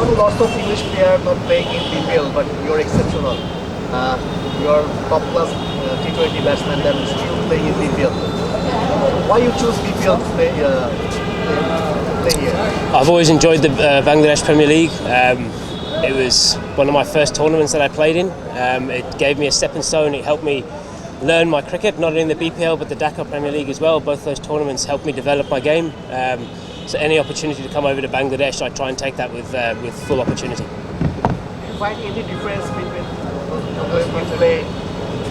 know lots of English players not playing in BPL, but you're exceptional. You're top class T20 batsman that is still playing in BPL. Why you choose BPL to play here? I've always enjoyed the Bangladesh Premier League. It was one of my first tournaments that I played in. It gave me a stepping stone. It helped me learn my cricket, not only in the BPL but the Dhaka Premier League as well. Both those tournaments helped me develop my game. So any opportunity to come over to Bangladesh, I try and take that with full opportunity. Do you find any difference between when you play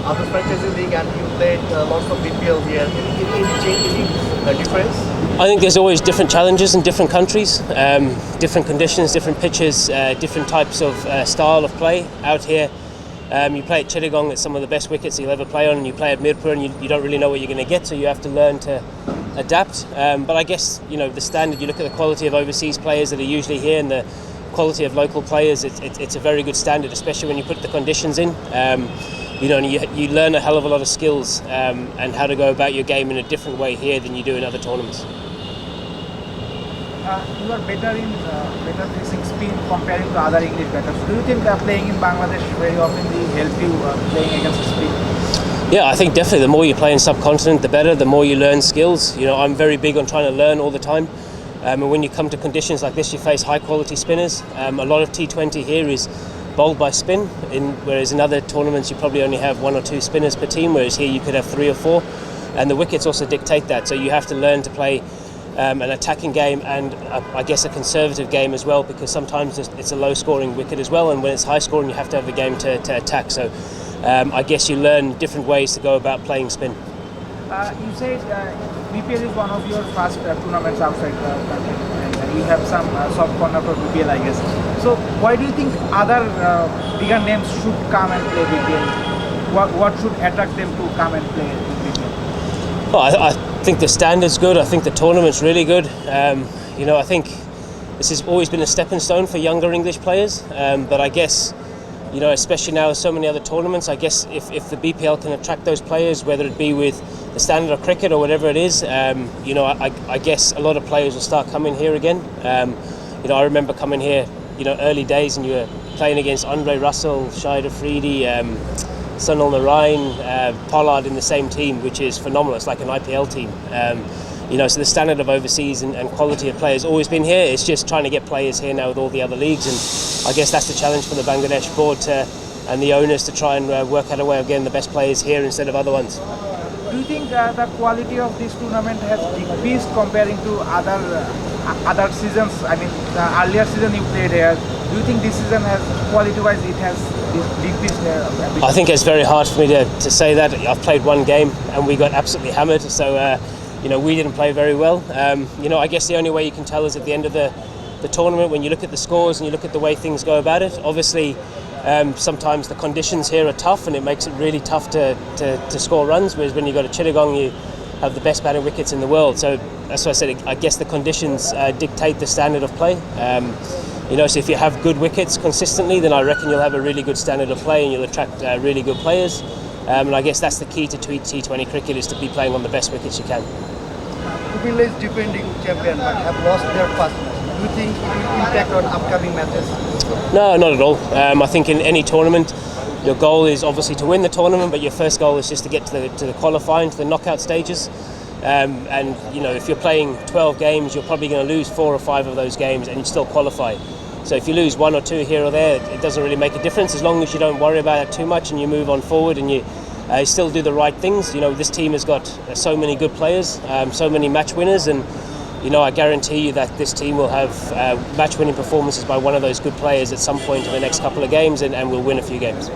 other franchise league and you played lots of BPL here? Any change, any difference? I think there's always different challenges in different countries, different conditions, different pitches, different types of style of play. Out here, you play at Chittagong, it's some of the best wickets you'll ever play on, and you play at Mirpur and you don't really know what you're going to get, so you have to learn to adapt. But I guess, the standard, you look at the quality of overseas players that are usually here and the quality of local players, it's a very good standard, especially when you put the conditions in. And you learn a hell of a lot of skills and how to go about your game in a different way here than you do in other tournaments. You are better facing spin comparing to other English batters. Do you think playing in Bangladesh very often will help you playing against spin? Yeah, I think definitely the more you play in subcontinent, the better. The more you learn skills. I'm very big on trying to learn all the time. And when you come to conditions like this, you face high quality spinners. A lot of T20 here is bowled by spin, whereas in other tournaments you probably only have 1 or 2 spinners per team, whereas here you could have 3 or 4. And the wickets also dictate that. So you have to learn to play an attacking game and I guess a conservative game as well, because sometimes it's a low scoring wicket as well, and when it's high scoring you have to have the game to attack. So I guess you learn different ways to go about playing spin. You said BPL is one of your first tournaments outside the country, and you have some soft corner for BPL, I guess. So why do you think other bigger names should come and play BPL? What should attract them to come and play BPL? Well, I think the standard's good. I think the tournament's really good. I think this has always been a stepping stone for younger English players. But I guess, especially now with so many other tournaments, I guess if the BPL can attract those players, whether it be with the standard of cricket or whatever it is, I guess a lot of players will start coming here again. I remember coming here, early days, and you were playing against Andre Russell, Shahid Afridi, Sunil Narain, Pollard in the same team, which is phenomenal. It's like an IPL team. So the standard of overseas and quality of players always been here. It's just trying to get players here now with all the other leagues, and I guess that's the challenge for the Bangladesh board and the owners to try and work out a way of getting the best players here instead of other ones. Do you think the quality of this tournament has decreased comparing to other seasons? I mean, the earlier season you played here. Do you think this season has, quality-wise, it has decreased? I think it's very hard for me to say that. I've played one game and we got absolutely hammered, so we didn't play very well. I guess the only way you can tell is at the end of the tournament, when you look at the scores and you look at the way things go about it. Obviously, sometimes the conditions here are tough and it makes it really tough to score runs, whereas when you go to Chittagong you have the best batting wickets in the world. So that's why I said I guess the conditions dictate the standard of play. So if you have good wickets consistently, then I reckon you'll have a really good standard of play and you'll attract really good players. And I guess that's the key to T20 cricket, is to be playing on the best wickets you can. Kupil is defending champion but have lost their first match. Do you think it will impact on upcoming matches? No, not at all. I think in any tournament, your goal is obviously to win the tournament, but your first goal is just to get to the qualifying, to the knockout stages. If you're playing 12 games, you're probably going to lose 4 or 5 of those games and you still qualify. So if you lose 1 or 2 here or there, it doesn't really make a difference, as long as you don't worry about it too much and you move on forward and you still do the right things. This team has got so many good players, so many match winners, and I guarantee you that this team will have match-winning performances by one of those good players at some point in the next couple of games, and will win a few games.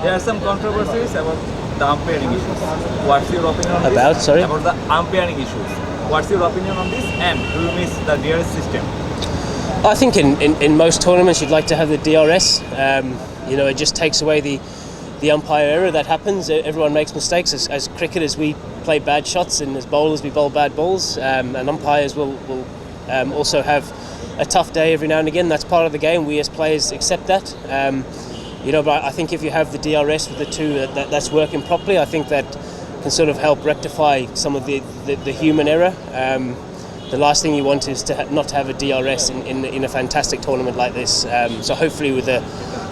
There are some controversies about the umpiring issues. What's your opinion on this? About the umpiring issues. What's your opinion on this, and do you miss the DRS system? I think in most tournaments you'd like to have the DRS. It just takes away the umpire error that happens. Everyone makes mistakes. As cricketers, we play bad shots, and as bowlers, we bowl bad balls. And umpires will also have a tough day every now and again. That's part of the game. We as players accept that. But I think if you have the DRS with the two that's working properly, I think that can sort of help rectify some of the human error. the last thing you want is to not have a DRS in a fantastic tournament like this. So hopefully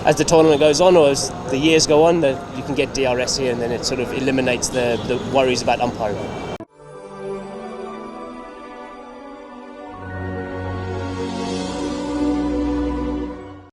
as the tournament goes on, or as the years go on, that you can get DRS here, and then it sort of eliminates the worries about umpiring.